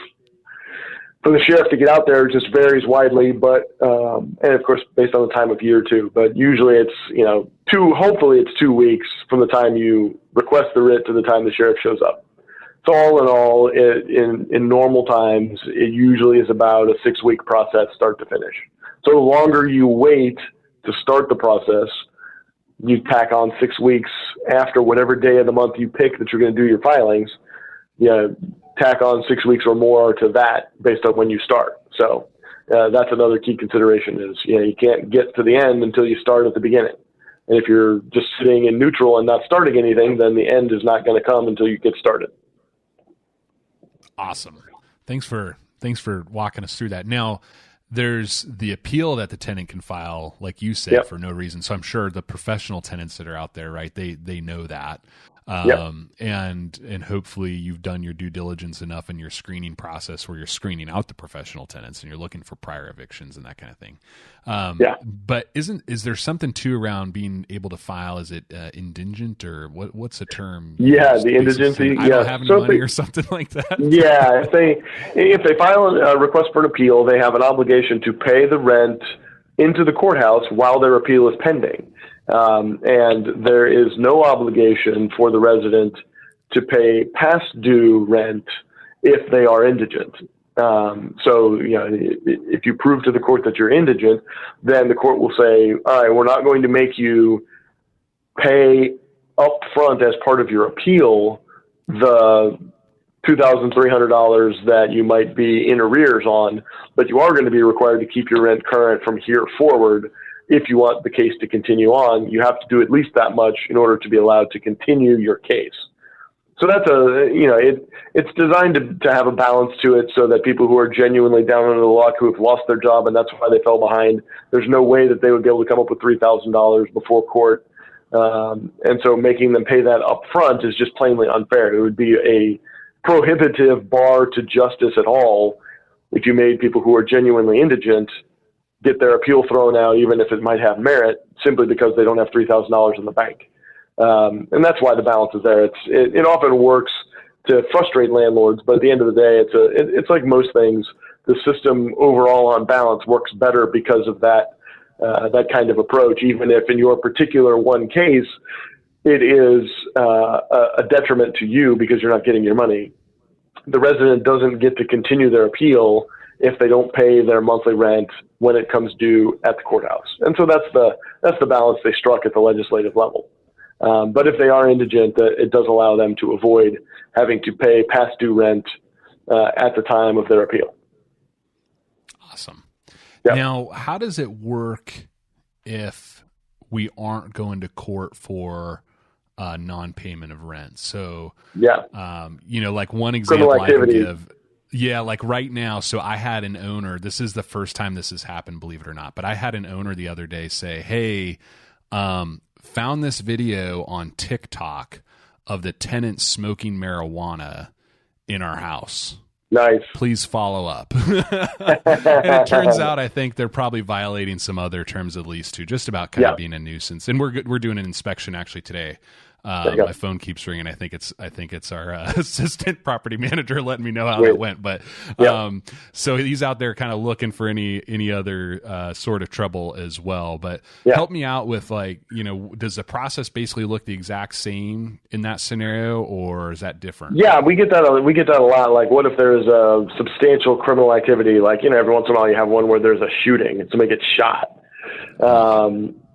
for the sheriff to get out there just varies widely, but, and of course, based on the time of year too, but usually it's, hopefully it's 2 weeks from the time you request the writ to the time the sheriff shows up. So all in all, in normal times, it usually is about a 6-week process, start to finish. So the longer you wait to start the process, you tack on 6 weeks after whatever day of the month you pick that you're going to do your filings, tack on 6 weeks or more to that based on when you start. So that's another key consideration is, you can't get to the end until you start at the beginning. And if you're just sitting in neutral and not starting anything, then the end is not going to come until you get started. Awesome. Thanks for walking us through that. Now, there's the appeal that the tenant can file, like you said, Yep. for no reason. So I'm sure the professional tenants that are out there, right, they know that. Yep. And hopefully you've done your due diligence enough in your screening process where you're screening out the professional tenants and you're looking for prior evictions and that kind of thing. But is there something too around being able to file? Is it indigent or what's the term? Yeah, the indigency. I don't have any money or something like that. Yeah, if they file a request for an appeal, they have an obligation to pay the rent into the courthouse while their appeal is pending. And there is no obligation for the resident to pay past due rent if they are indigent. So, if you prove to the court that you're indigent, then the court will say, all right, we're not going to make you pay up front as part of your appeal the $2,300 that you might be in arrears on, but you are going to be required to keep your rent current from here forward. If you want the case to continue on, you have to do at least that much in order to be allowed to continue your case. So that's it's designed to have a balance to it so that people who are genuinely down under the luck, who have lost their job and that's why they fell behind, there's no way that they would be able to come up with $3,000 before court. And so making them pay that up front is just plainly unfair. It would be a prohibitive bar to justice at all if you made people who are genuinely indigent get their appeal thrown out, even if it might have merit, simply because they don't have $3,000 in the bank. And that's why the balance is there. It often works to frustrate landlords, but at the end of the day, it's like most things. The system overall on balance works better because of that kind of approach, even if in your particular one case, it is a detriment to you because you're not getting your money. The resident doesn't get to continue their appeal if they don't pay their monthly rent when it comes due at the courthouse. And so that's the balance they struck at the legislative level. But if they are indigent, it does allow them to avoid having to pay past due rent at the time of their appeal. Awesome. Yep. Now, how does it work if we aren't going to court for non-payment of rent? So, like one example I can give. Yeah, like right now. So I had an owner. This is the first time this has happened, believe it or not. But I had an owner the other day say, "Hey, found this video on TikTok of the tenant smoking marijuana in our house. Nice. Please follow up." And it turns out, I think they're probably violating some other terms of lease too, just about kind of being a nuisance. And we're doing an inspection actually today. My phone keeps ringing. I think it's our assistant property manager letting me know how that went. But so he's out there kind of looking for any other sort of trouble as well. But help me out with does the process basically look the exact same in that scenario, or is that different? Yeah, we get that a lot. Like, what if there's a substantial criminal activity? Like, every once in a while you have one where there's a shooting and somebody gets shot.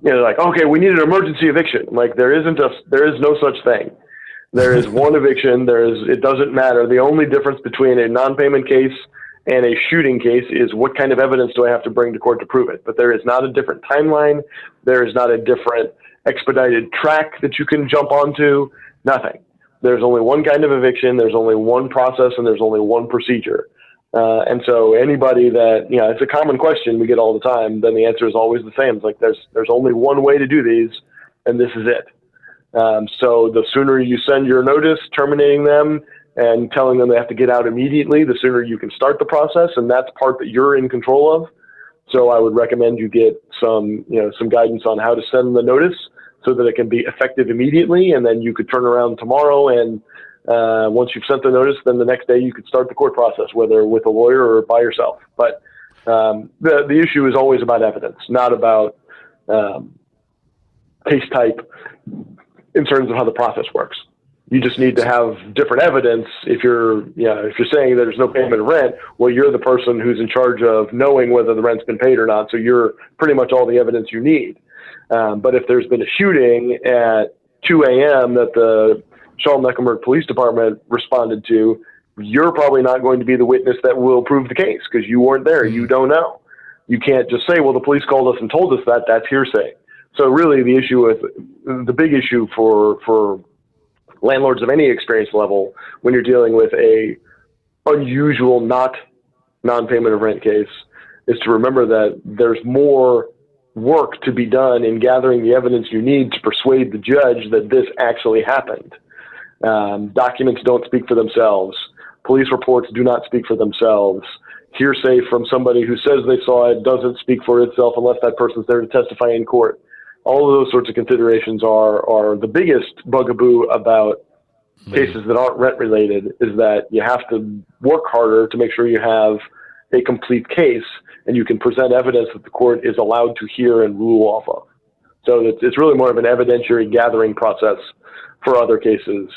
Like, okay, we need an emergency eviction. Like, there is no such thing. There is one eviction. It doesn't matter. The only difference between a non-payment case and a shooting case is what kind of evidence do I have to bring to court to prove it. But there is not a different timeline. There is not a different expedited track that you can jump onto. Nothing. There's only one kind of eviction. There's only one process, and there's only one procedure. And so anybody that, it's a common question we get all the time, then the answer is always the same. It's like, there's only one way to do these, and this is it. So the sooner you send your notice terminating them and telling them they have to get out immediately, the sooner you can start the process. And that's part that you're in control of. So I would recommend you get some guidance on how to send the notice so that it can be effective immediately. And then you could turn around tomorrow and, once you've sent the notice, then the next day you could start the court process, whether with a lawyer or by yourself. But the issue is always about evidence, not about case type in terms of how the process works. You just need to have different evidence. If you're saying there's no payment of rent, well, you're the person who's in charge of knowing whether the rent's been paid or not. So you're pretty much all the evidence you need. But if there's been a shooting at 2 a.m. that the Charlotte-Mecklenburg Police Department responded to, you're probably not going to be the witness that will prove the case because you weren't there. You don't know. You can't just say, well, the police called us and told us that. That's hearsay. So really the big issue for landlords of any experience level when you're dealing with a unusual non-payment of rent case is to remember that there's more work to be done in gathering the evidence you need to persuade the judge that this actually happened. Documents don't speak for themselves. Police reports do not speak for themselves. Hearsay from somebody who says they saw it doesn't speak for itself unless that person's there to testify in court. All of those sorts of considerations are the biggest bugaboo about cases that aren't rent related, is that you have to work harder to make sure you have a complete case and you can present evidence that the court is allowed to hear and rule off of. So it's really more of an evidentiary gathering process for other cases.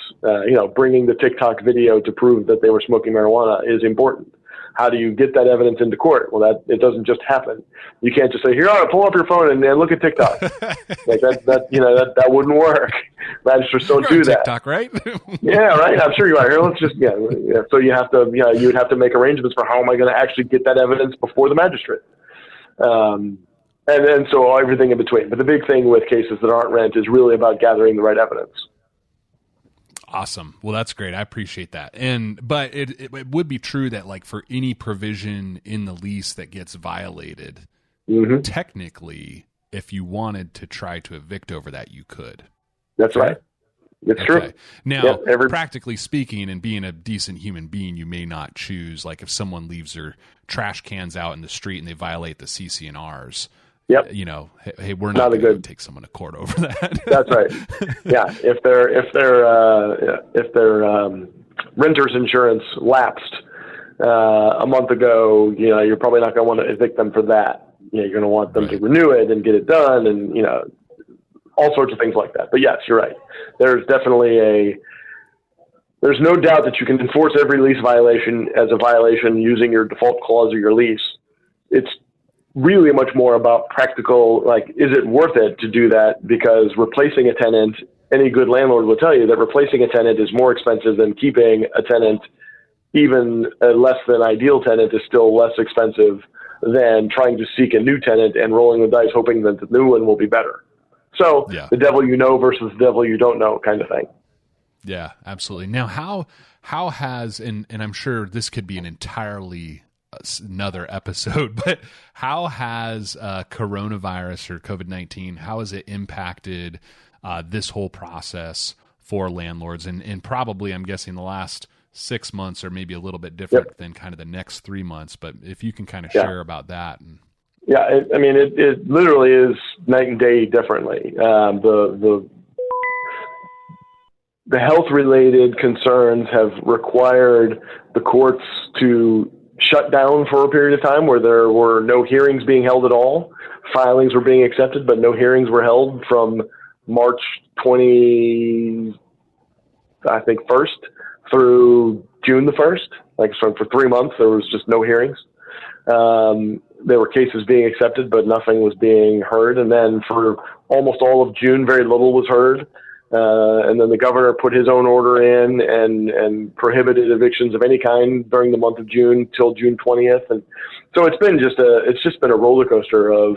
Bringing the TikTok video to prove that they were smoking marijuana is important. How do you get that evidence into court? Well, it doesn't just happen. You can't just say, here, pull up your phone and look at TikTok. Like that wouldn't work. Magistrates don't do that. TikTok, right? Yeah, right. I'm sure you are. Here, let's just, So you have to, you would have to make arrangements for how am I going to actually get that evidence before the magistrate. And then so everything in between. But the big thing with cases that aren't rent is really about gathering the right evidence. Awesome. Well, that's great. I appreciate that. But it would be true that like for any provision in the lease that gets violated, technically, if you wanted to try to evict over that, you could. That's right. It's true. Now, practically speaking, and being a decent human being, you may not choose, like if someone leaves their trash cans out in the street and they violate the CC&Rs, hey, we're not going to take someone to court over that. That's right. Yeah, if their renter's insurance lapsed a month ago, you're probably not going to want to evict them for that. You're going to want them to renew it and get it done, and all sorts of things like that. But yes, you're right. There's definitely there's no doubt that you can enforce every lease violation as a violation using your default clause of your lease. It's really much more about practical, like, is it worth it to do that? Because replacing a tenant, any good landlord will tell you that replacing a tenant is more expensive than keeping a tenant. Even a less than ideal tenant is still less expensive than trying to seek a new tenant and rolling the dice hoping that the new one will be better. So the devil you know versus the devil you don't know kind of thing. Yeah, absolutely. Now, how has, and I'm sure this could be an entirely another episode, but how has coronavirus or COVID-19, how has it impacted this whole process for landlords? And probably, I'm guessing, the last 6 months are maybe a little bit different than kind of the next 3 months, but if you can kind of share about that. Yeah, it literally is night and day differently. The health-related concerns have required the courts to shut down for a period of time where there were no hearings being held at all. Filings were being accepted, but no hearings were held from March 1st through June the 1st. So for 3 months, there was just no hearings. There were cases being accepted, but nothing was being heard. And then for almost all of June, very little was heard. And then the governor put his own order in and prohibited evictions of any kind during the month of June till June 20th. And so it's just been a roller coaster of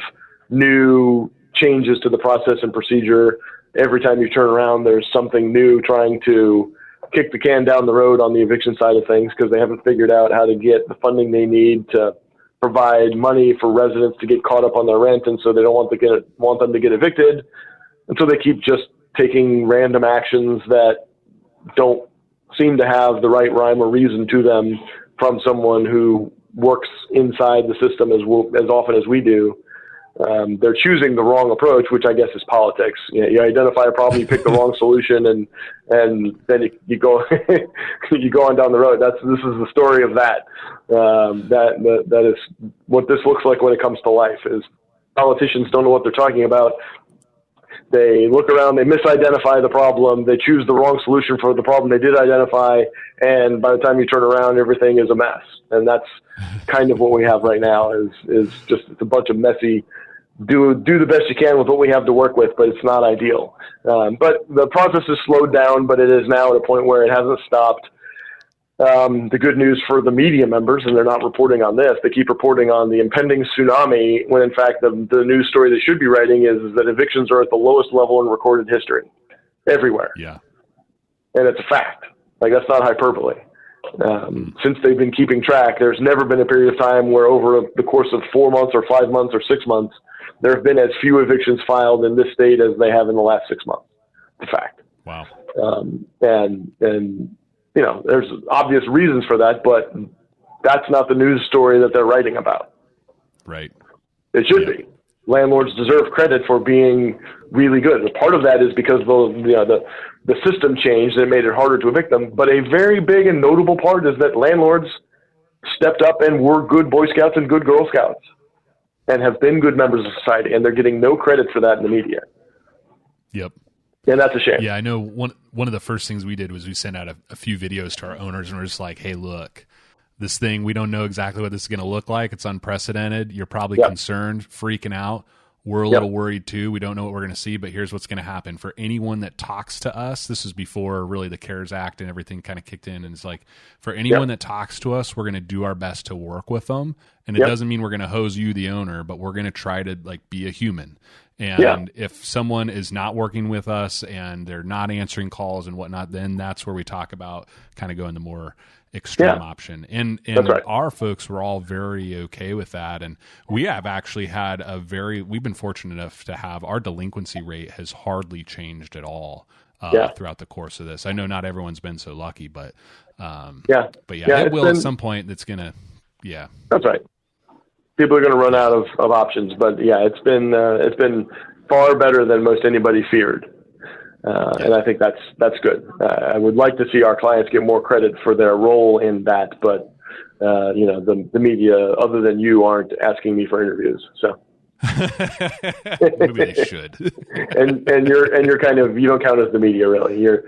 new changes to the process and procedure. Every time you turn around, there's something new trying to kick the can down the road on the eviction side of things because they haven't figured out how to get the funding they need to provide money for residents to get caught up on their rent. And so they don't want them to get evicted. And so they keep just taking random actions that don't seem to have the right rhyme or reason to them from someone who works inside the system as often as we do. They're choosing the wrong approach, which I guess is politics. You identify a problem, you pick the wrong solution, and then you go you go on down the road. This is the story of that. That is what this looks like when it comes to life. Is politicians don't know what they're talking about. They look around, they misidentify the problem, they choose the wrong solution for the problem they did identify, and by the time you turn around, everything is a mess. And that's kind of what we have right now is just it's a bunch of messy, do the best you can with what we have to work with, but it's not ideal. But the process has slowed down, but it is now at a point where it hasn't stopped. The good news for the media members, and they're not reporting on this, they keep reporting on the impending tsunami, when in fact the news story they should be writing is that evictions are at the lowest level in recorded history everywhere. Yeah. And it's a fact. That's not hyperbole. Since they've been keeping track, there's never been a period of time where over the course of 4 months or 5 months or 6 months, there have been as few evictions filed in this state as they have in the last 6 months. It's a fact. Wow. And there's obvious reasons for that, but that's not the news story that they're writing about. Right. It should be. Landlords deserve credit for being really good. And part of that is because the system changed and it made it harder to evict them. But a very big and notable part is that landlords stepped up and were good Boy Scouts and good Girl Scouts and have been good members of society. And they're getting no credit for that in the media. Yep. And that's a shame. Yeah, I know one of the first things we did was we sent out a few videos to our owners, and we're just like, hey, look, this thing, we don't know exactly what this is going to look like. It's unprecedented. You're probably concerned, freaking out. We're a little worried too. We don't know what we're going to see, but here's what's going to happen. For anyone that talks to us, this is before really the CARES Act and everything kind of kicked in. And it's like, for anyone that talks to us, we're going to do our best to work with them. And it doesn't mean we're going to hose you, the owner, but we're going to try to like be a human. And if someone is not working with us and they're not answering calls and whatnot, then that's where we talk about kind of going the more extreme option. And our folks were all very okay with that. And we have actually had we've been fortunate enough to have our delinquency rate has hardly changed at all throughout the course of this. I know not everyone's been so lucky, but it will at some point. That's going to, That's right. People are going to run out of options, but it's been far better than most anybody feared. And I think that's good. I would like to see our clients get more credit for their role in that, but the media, other than you, aren't asking me for interviews. So maybe they should. and you're kind of, you don't count as the media really. You're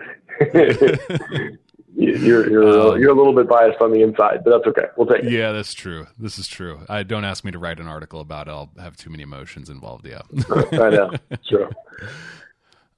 you're a little bit biased on the inside, but that's okay. We'll take it. Yeah, that's true. This is true. Don't ask me to write an article about it. I'll have too many emotions involved. Yeah, I know. Sure.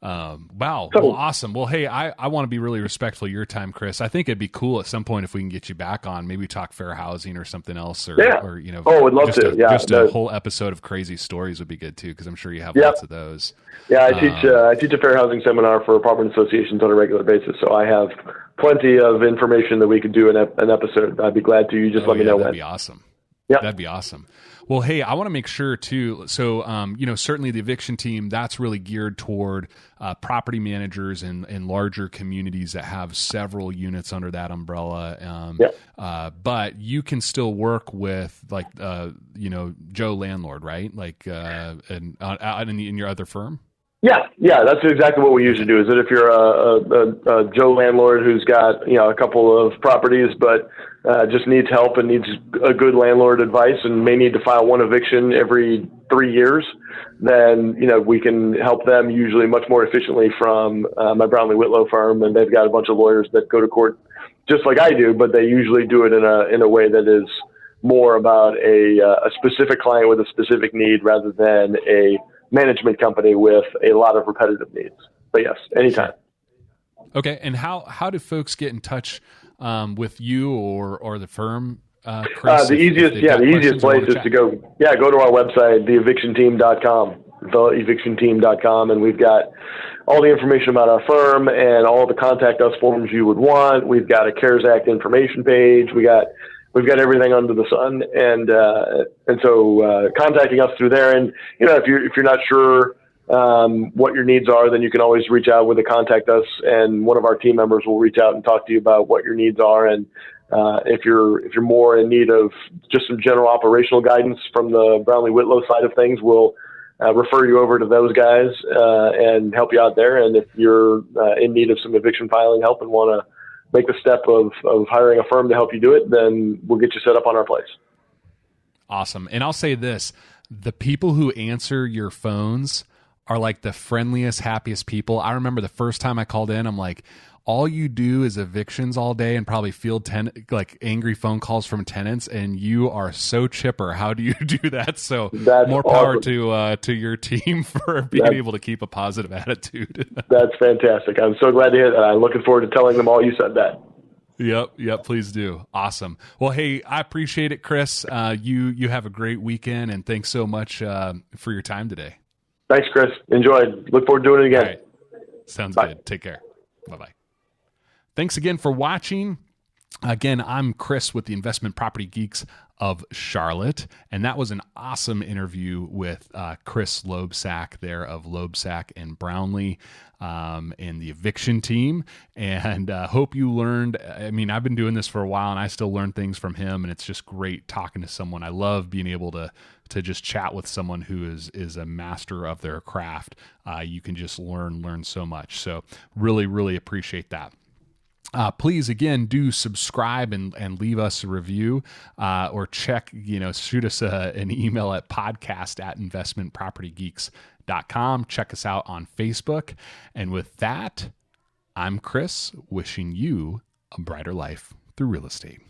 Wow. Well, awesome. Well, hey, I want to be really respectful of your time, Chris. I think it'd be cool at some point if we can get you back on, maybe talk fair housing or something else, or would love to. Just a whole episode of crazy stories would be good too, because I'm sure you have lots of those. Yeah, I teach a fair housing seminar for apartment associations on a regular basis, so I have plenty of information that we could do an episode. I'd be glad to. You just let me know when. That'd be awesome. Yeah, that'd be awesome. Well, hey, I want to make sure too. So, certainly the eviction team, that's really geared toward property managers and larger communities that have several units under that umbrella. But you can still work with Joe landlord, right? Like, in your other firm. Yeah, that's exactly what we usually do. Is that if you're a Joe landlord who's got a couple of properties, but just needs help and needs a good landlord advice, and may need to file one eviction every 3 years, then we can help them usually much more efficiently from my Brownlee Whitlow firm, and they've got a bunch of lawyers that go to court just like I do, but they usually do it in a way that is more about a specific client with a specific need rather than a management company with a lot of repetitive needs. But yes, anytime. Okay. And how do folks get in touch with you or the firm, Chris? The easiest place is to go to our website, theevictionteam.com, and we've got all the information about our firm and all the contact us forms you would want. We've got a CARES Act information page. We've got everything under the sun, and so contacting us through there. And if you're not sure what your needs are, then you can always reach out with a contact us, and one of our team members will reach out and talk to you about what your needs are. And if you're more in need of just some general operational guidance from the Brownlee Whitlow side of things, we'll refer you over to those guys and help you out there. And if you're in need of some eviction filing help and want to make the step of hiring a firm to help you do it, then we'll get you set up on our place. Awesome. And I'll say this, the people who answer your phones are like the friendliest, happiest people. I remember the first time I called in, I'm like, all you do is evictions all day and probably field angry phone calls from tenants, and you are so chipper. How do you do that? So more power to your team for being able to keep a positive attitude. That's fantastic. I'm so glad to hear that. I'm looking forward to telling them all you said that. Yep, please do. Awesome. Well, hey, I appreciate it, Chris. You have a great weekend, and thanks so much for your time today. Thanks, Chris. Enjoyed. Look forward to doing it again. All right. Sounds good. Take care. Bye-bye. Thanks again for watching. Again, I'm Chris with the Investment Property Geeks of Charlotte, and that was an awesome interview with Chris Loebsack there of Loebsack and Brownlee and the eviction team. And hope you learned. I mean, I've been doing this for a while, and I still learn things from him, and it's just great talking to someone. I love being able to just chat with someone who is a master of their craft. You can just learn so much. So really, really appreciate that. Please, again, do subscribe and leave us a review, or shoot us an email at podcast@investmentpropertygeeks.com. Check us out on Facebook. And with that, I'm Chris, wishing you a brighter life through real estate.